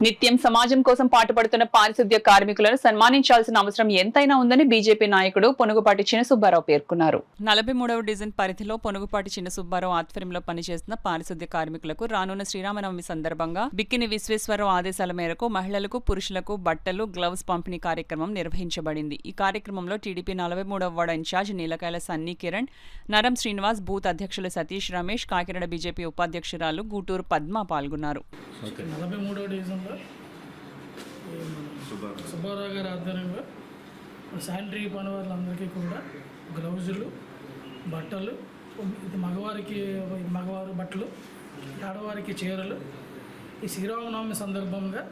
నిత్యం సమాజం కోసం పాటుపడుతున్న పారిశుద్ధ్య కార్మికులను సన్మానించాల్సిన అవసరం ఎంతైనా ఉందని బీజేపీ నాయకుడు పొనుగుపాటి చినసుబ్బారావు పేర్కొన్నారు. 43వ డివిజన్ పరిధిలో పొనుగుపాటి చినసుబ్బారావు ఆధ్వర్యంలో పనిచేస్తున్న పారిశుద్ధ్య కార్మికులకు రానున్న శ్రీరామనవమి సందర్భంగా బిక్కిని విశ్వేశ్వరరావు ఆదేశాల మేరకు మహిళలకు, పురుషులకు బట్టలు, గ్లౌస్ పంపిణీ కార్యక్రమం నిర్వహించబడింది. ఈ కార్యక్రమంలో టీడీపీ 43వ ward incharge Neelakayala Sunny Kiran, Naram Srinivas, booth అధ్యక్షులు సతీష్ రమేష్, కాకినాడ బీజేపీ ఉపాధ్యక్షురాలు గూటూరు పద్మ పాల్గొన్నారు. 43వ డివిజన్లో సుబ్బారావు గారి ఆధ్వర్యంలో శానిటరీ పని వాళ్ళందరికీ కూడా గ్లౌజులు, బట్టలు, మగవారు బట్టలు, ఆడవారికి చీరలు ఈ శ్రీరామనవమి సందర్భంగా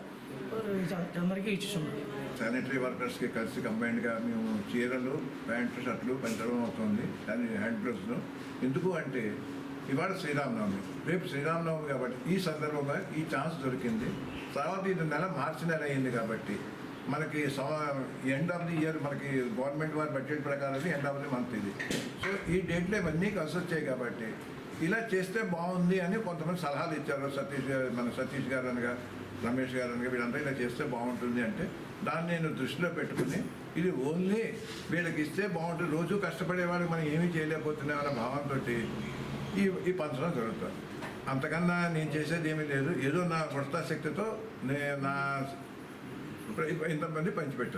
అందరికీ ఇచ్చుచున్నాం. శానిటరీ వర్కర్స్కి కలిసి కంబైన్డ్గా మేము చీరలు, ప్యాంట్లు, షర్ట్లు పంచడం అవుతుంది. దాని హ్యాండ్ గ్లౌస్ను ఎందుకు అంటే ఇవాళ శ్రీరామనవమి, రేపు శ్రీరామనవమి కాబట్టి ఈ సందర్భంగా ఈ ఛాన్స్ దొరికింది. తర్వాత ఇది మార్చి నెల అయింది కాబట్టి మనకి ఎండ్ ఆఫ్ ది ఇయర్ మనకి గవర్నమెంట్ వారి బడ్జెట్ ప్రకారం ఎండ్ ఆఫ్ ది మంత్ ఇది. సో ఈ డేట్లో ఇవన్నీ కలిసి వచ్చాయి కాబట్టి ఇలా చేస్తే బాగుంది అని కొంతమంది సలహాలు ఇచ్చారు. సతీష్ గారు అనగా, రమేష్ గారు అనగా వీళ్ళంతా ఇలా చేస్తే బాగుంటుంది అంటే దాన్ని నేను దృష్టిలో పెట్టుకుని ఇది ఓన్లీ వీళ్ళకి ఇస్తే బాగుంటుంది, రోజు కష్టపడేవాళ్ళు మనం ఏమీ చేయలేకపోతున్నామన్న భావంతో ఈ పంచడం జరుగుతుంది. అంతకన్నా నేను చేసేది ఏమీ లేదు. ఏదో నా కొత్త శక్తితో నా ఇంతమంది పంచిపెట్టాను.